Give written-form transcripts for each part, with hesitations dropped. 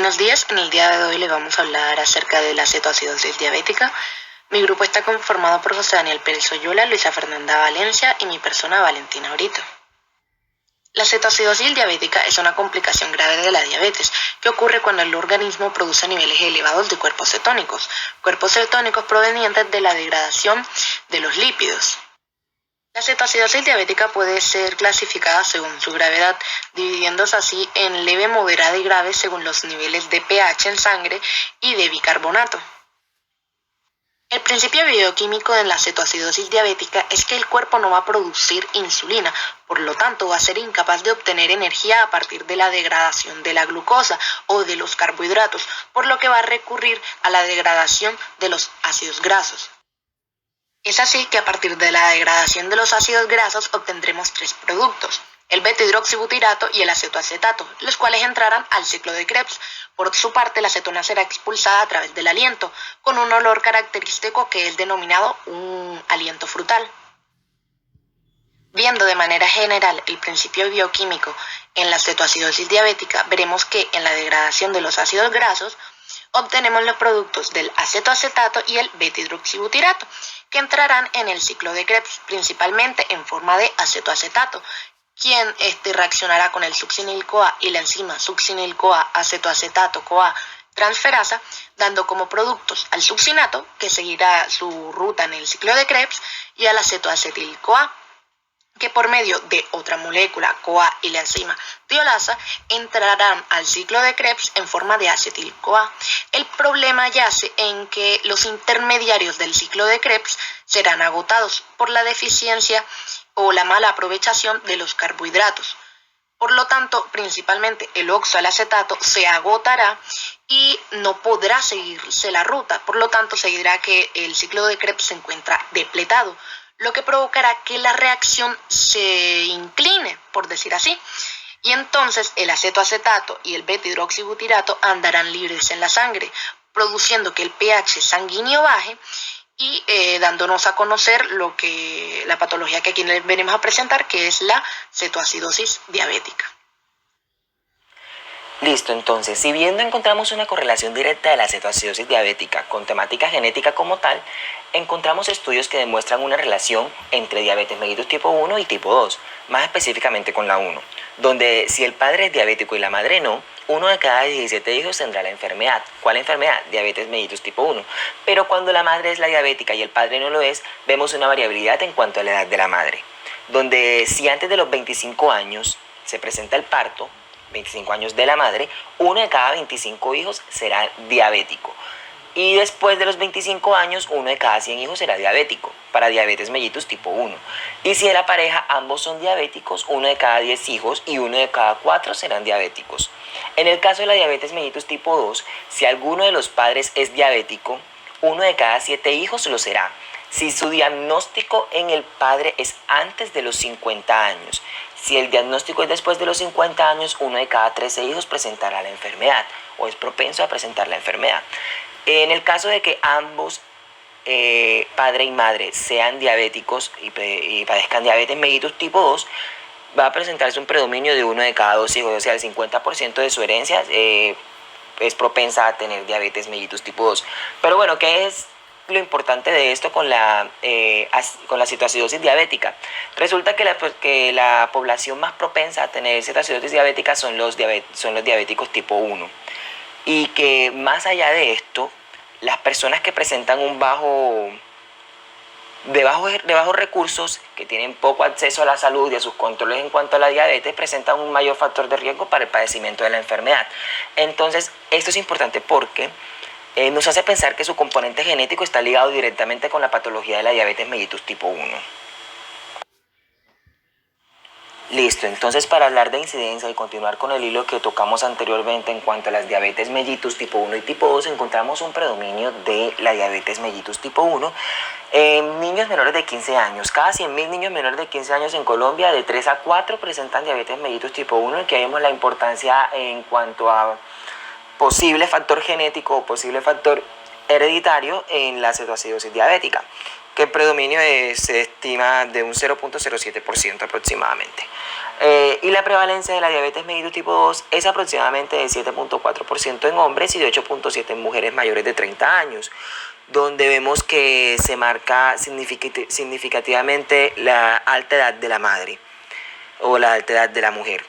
Buenos días, en el día de hoy les vamos a hablar acerca de la cetoacidosis diabética. Mi grupo está conformado por José Daniel Pérez Oyola, Luisa Fernanda Valencia y mi persona Valentina Brito. La cetoacidosis diabética es una complicación grave de la diabetes que ocurre cuando el organismo produce niveles elevados de cuerpos cetónicos provenientes de la degradación de los lípidos. La cetoacidosis diabética puede ser clasificada según su gravedad, dividiéndose así en leve, moderada y grave según los niveles de pH en sangre y de bicarbonato. El principio bioquímico de la cetoacidosis diabética es que el cuerpo no va a producir insulina, por lo tanto va a ser incapaz de obtener energía a partir de la degradación de la glucosa o de los carbohidratos, por lo que va a recurrir a la degradación de los ácidos grasos. Es así que a partir de la degradación de los ácidos grasos obtendremos tres productos, el beta-hidroxibutirato y el acetoacetato, los cuales entrarán al ciclo de Krebs. Por su parte, la acetona será expulsada a través del aliento, con un olor característico que es denominado un aliento frutal. Viendo de manera general el principio bioquímico en la cetoacidosis diabética, veremos que en la degradación de los ácidos grasos obtenemos los productos del acetoacetato y el beta-hidroxibutirato, que entrarán en el ciclo de Krebs, principalmente en forma de acetoacetato, quien reaccionará con el succinil-CoA y la enzima succinil-CoA acetoacetato-CoA transferasa, dando como productos al succinato, que seguirá su ruta en el ciclo de Krebs, y al acetoacetil-CoA, que por medio de otra molécula, CoA y la enzima tiolasa, entrarán al ciclo de Krebs en forma de acetil-CoA. El problema yace en que los intermediarios del ciclo de Krebs serán agotados por la deficiencia o la mala aprovechación de los carbohidratos. Por lo tanto, principalmente el oxoalacetato se agotará y no podrá seguirse la ruta. Por lo tanto, se dirá que el ciclo de Krebs se encuentra depletado, lo que provocará que la reacción se incline, por decir así. Y entonces el acetoacetato y el beta-hidroxibutirato andarán libres en la sangre, produciendo que el pH sanguíneo baje y dándonos a conocer la patología que aquí les venimos a presentar, que es la cetoacidosis diabética. Listo, entonces, si bien no encontramos una correlación directa de la cetoacidosis diabética con temática genética como tal, encontramos estudios que demuestran una relación entre diabetes mellitus tipo 1 y tipo 2, más específicamente con la 1, donde si el padre es diabético y la madre no, uno de cada 17 hijos tendrá la enfermedad. ¿Cuál enfermedad? Diabetes mellitus tipo 1. Pero cuando la madre es la diabética y el padre no lo es, vemos una variabilidad en cuanto a la edad de la madre, donde si antes de los 25 años se presenta el parto, 25 años de la madre, uno de cada 25 hijos será diabético. Y después de los 25 años, uno de cada 100 hijos será diabético, para diabetes mellitus tipo 1. Y si de la pareja ambos son diabéticos, uno de cada 10 hijos y uno de cada 4 serán diabéticos. En el caso de la diabetes mellitus tipo 2, si alguno de los padres es diabético, uno de cada 7 hijos lo será. Si su diagnóstico en el padre es antes de los 50 años, si el diagnóstico es después de los 50 años, uno de cada 13 hijos presentará la enfermedad o es propenso a presentar la enfermedad. En el caso de que ambos, padre y madre, sean diabéticos y padezcan diabetes mellitus tipo 2, va a presentarse un predominio de uno de cada 2 hijos, o sea, el 50% de su herencia es propensa a tener diabetes mellitus tipo 2. Pero bueno, ¿qué es lo importante de esto con la cetoacidosis diabética? Resulta que la población más propensa a tener cetoacidosis diabética son los diabéticos tipo 1. Y que más allá de esto, las personas que presentan de bajos recursos, que tienen poco acceso a la salud y a sus controles en cuanto a la diabetes, presentan un mayor factor de riesgo para el padecimiento de la enfermedad. Entonces, esto es importante porque nos hace pensar que su componente genético está ligado directamente con la patología de la diabetes mellitus tipo 1. Listo, entonces para hablar de incidencia y continuar con el hilo que tocamos anteriormente en cuanto a las diabetes mellitus tipo 1 y tipo 2, encontramos un predominio de la diabetes mellitus tipo 1 en niños menores de 15 años. Cada 100.000 niños menores de 15 años en Colombia, de 3 a 4 presentan diabetes mellitus tipo 1, y que vemos la importancia en cuanto a posible factor genético o posible factor hereditario en la cetoacidosis diabética, que el predominio se estima de un 0.07% aproximadamente. Y la prevalencia de la diabetes mellitus tipo 2 es aproximadamente de 7.4% en hombres y de 8.7% en mujeres mayores de 30 años, donde vemos que se marca significativamente la alta edad de la madre o la alta edad de la mujer.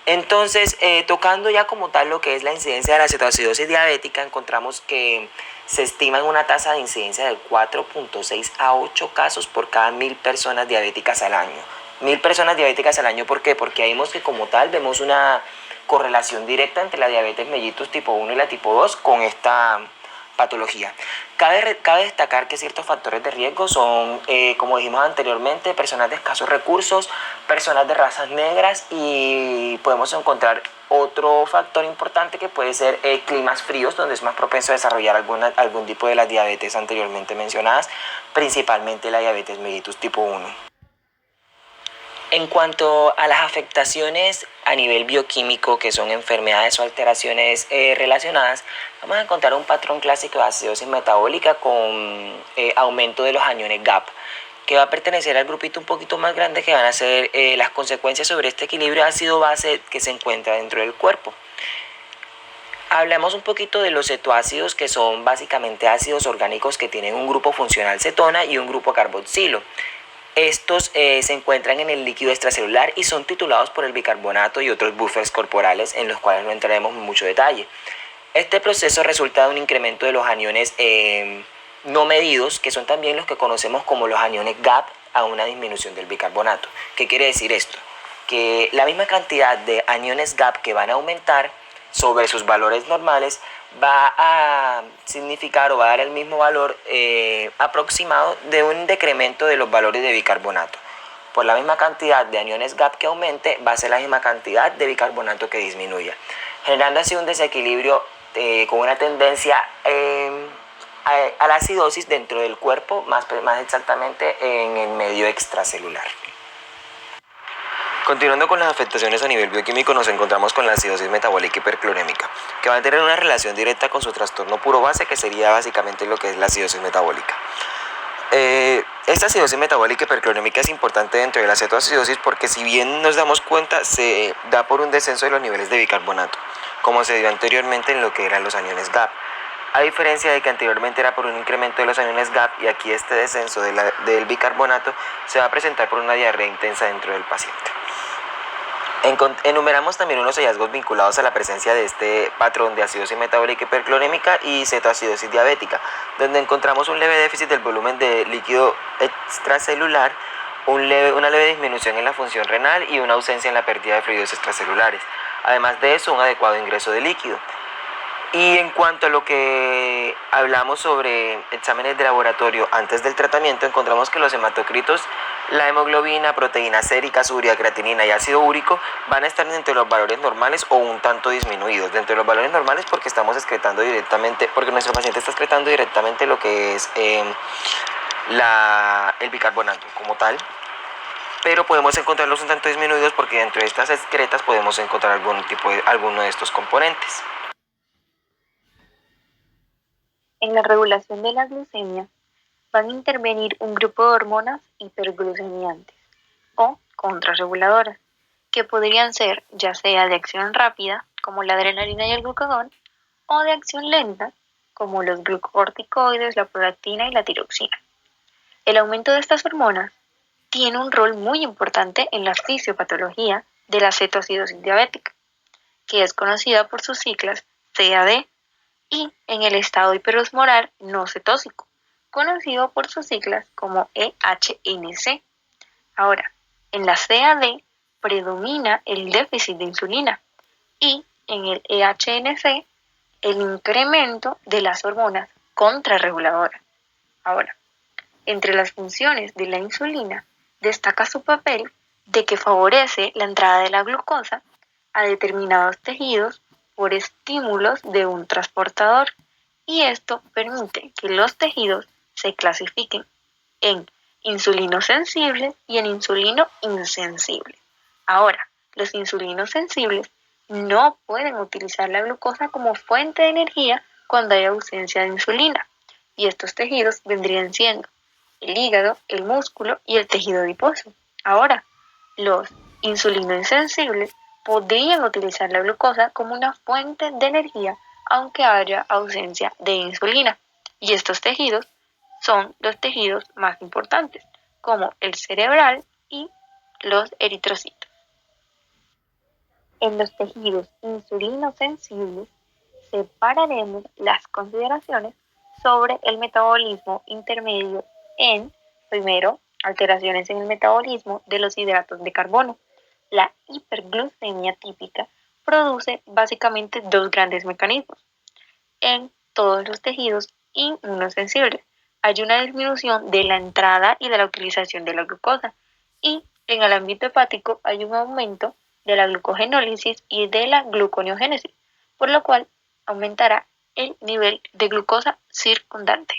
Entonces, tocando ya como tal lo que es la incidencia de la cetoacidosis diabética, encontramos que se estima en una tasa de incidencia de 4.6 a 8 casos por cada 1.000 personas diabéticas al año. 1.000 personas diabéticas al año, ¿por qué? Porque ahí vemos que como tal vemos una correlación directa entre la diabetes mellitus tipo 1 y la tipo 2 con esta patología. Cabe destacar que ciertos factores de riesgo son, como dijimos anteriormente, personas de escasos recursos, personas de razas negras, y podemos encontrar otro factor importante que puede ser climas fríos, donde es más propenso a desarrollar algún tipo de las diabetes anteriormente mencionadas, principalmente la diabetes mellitus tipo 1. En cuanto a las afectaciones a nivel bioquímico, que son enfermedades o alteraciones relacionadas, vamos a encontrar un patrón clásico de acidosis metabólica con aumento de los aniones GAP, que va a pertenecer al grupito un poquito más grande, que van a ser las consecuencias sobre este equilibrio ácido-base que se encuentra dentro del cuerpo. Hablamos un poquito de los cetoácidos, que son básicamente ácidos orgánicos que tienen un grupo funcional cetona y un grupo carboxilo. Estos se encuentran en el líquido extracelular y son titulados por el bicarbonato y otros buffers corporales, en los cuales no entraremos en mucho detalle. Este proceso resulta de un incremento de los aniones no medidos, que son también los que conocemos como los aniones GAP, a una disminución del bicarbonato. ¿Qué quiere decir esto? Que la misma cantidad de aniones GAP que van a aumentar sobre sus valores normales va a significar o va a dar el mismo valor aproximado de un decremento de los valores de bicarbonato. Por la misma cantidad de aniones GAP que aumente, va a ser la misma cantidad de bicarbonato que disminuya, generando así un desequilibrio con una tendencia a la acidosis dentro del cuerpo, más exactamente en el medio extracelular. Continuando con las afectaciones a nivel bioquímico, nos encontramos con la acidosis metabólica hiperclorémica, que va a tener una relación directa con su trastorno puro base, que sería básicamente lo que es la acidosis metabólica. Esta acidosis metabólica hiperclorémica es importante dentro de la cetoacidosis porque, si bien nos damos cuenta, se da por un descenso de los niveles de bicarbonato, como se dio anteriormente en lo que eran los aniones GAP, a diferencia de que anteriormente era por un incremento de los aniones GAP, y aquí este descenso del bicarbonato se va a presentar por una diarrea intensa dentro del paciente. Enumeramos también unos hallazgos vinculados a la presencia de este patrón de acidosis metabólica hiperclorémica y cetoacidosis diabética, donde encontramos un leve déficit del volumen de líquido extracelular, una leve disminución en la función renal y una ausencia en la pérdida de fluidos extracelulares. Además de eso, un adecuado ingreso de líquido. Y en cuanto a lo que hablamos sobre exámenes de laboratorio antes del tratamiento, encontramos que los hematocritos, la hemoglobina, proteína sérica, urea, creatinina y ácido úrico van a estar dentro de los valores normales o un tanto disminuidos. Dentro de los valores normales porque estamos excretando directamente, porque nuestro paciente está excretando directamente lo que es el bicarbonato como tal. Pero podemos encontrarlos un tanto disminuidos porque dentro de estas excretas podemos encontrar alguno de estos componentes. En la regulación de la glucemia van a intervenir un grupo de hormonas hiperglucemiantes o contrarreguladoras, que podrían ser ya sea de acción rápida, como la adrenalina y el glucagón, o de acción lenta, como los glucocorticoides, la prolactina y la tiroxina. El aumento de estas hormonas tiene un rol muy importante en la fisiopatología de la cetoacidosis diabética, que es conocida por sus siglas CAD, y en el estado hiperosmolar no cetósico, conocido por sus siglas como EHNC. Ahora, en la CAD predomina el déficit de insulina, y en el EHNC el incremento de las hormonas contrarreguladoras. Ahora, entre las funciones de la insulina destaca su papel de que favorece la entrada de la glucosa a determinados tejidos por estímulos de un transportador, y esto permite que los tejidos se clasifiquen en insulinosensibles y en insulino insensibles. Ahora, los insulinos sensibles no pueden utilizar la glucosa como fuente de energía cuando hay ausencia de insulina, y estos tejidos vendrían siendo el hígado, el músculo y el tejido adiposo. Ahora, los insulinoinsensibles podrían utilizar la glucosa como una fuente de energía aunque haya ausencia de insulina. Y estos tejidos son los tejidos más importantes, como el cerebral y los eritrocitos. En los tejidos insulinosensibles separaremos las consideraciones sobre el metabolismo intermedio en, primero, alteraciones en el metabolismo de los hidratos de carbono. La hiperglucemia típica produce básicamente dos grandes mecanismos. En todos los tejidos inmunosensibles hay una disminución de la entrada y de la utilización de la glucosa, y en el ámbito hepático hay un aumento de la glucogenólisis y de la gluconeogénesis, por lo cual aumentará el nivel de glucosa circundante.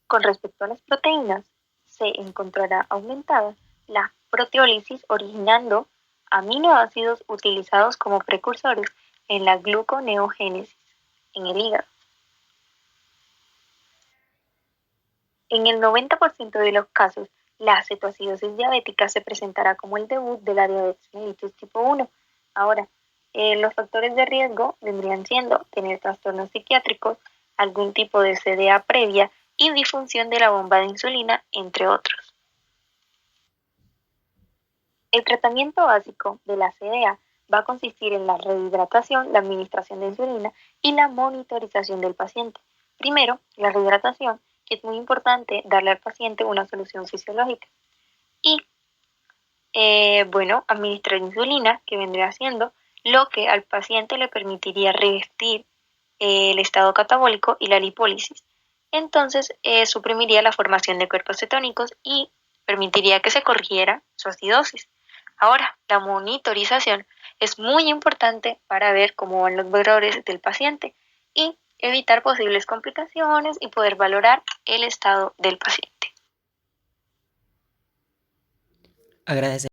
Con respecto a las proteínas, se encontrará aumentada la proteólisis originando aminoácidos utilizados como precursores en la gluconeogénesis en el hígado. En el 90% de los casos, la cetoacidosis diabética se presentará como el debut de la diabetes mellitus tipo 1. Ahora, los factores de riesgo vendrían siendo tener trastornos psiquiátricos, algún tipo de CDA previa y disfunción de la bomba de insulina, entre otros. El tratamiento básico de la CDA va a consistir en la rehidratación, la administración de insulina y la monitorización del paciente. Primero, la rehidratación, que es muy importante darle al paciente una solución fisiológica. Y, administrar insulina, que vendría siendo lo que al paciente le permitiría revertir el estado catabólico y la lipólisis. Entonces, suprimiría la formación de cuerpos cetónicos y permitiría que se corrigiera su acidosis. Ahora, la monitorización es muy importante para ver cómo van los valores del paciente y evitar posibles complicaciones y poder valorar el estado del paciente. Agradecemos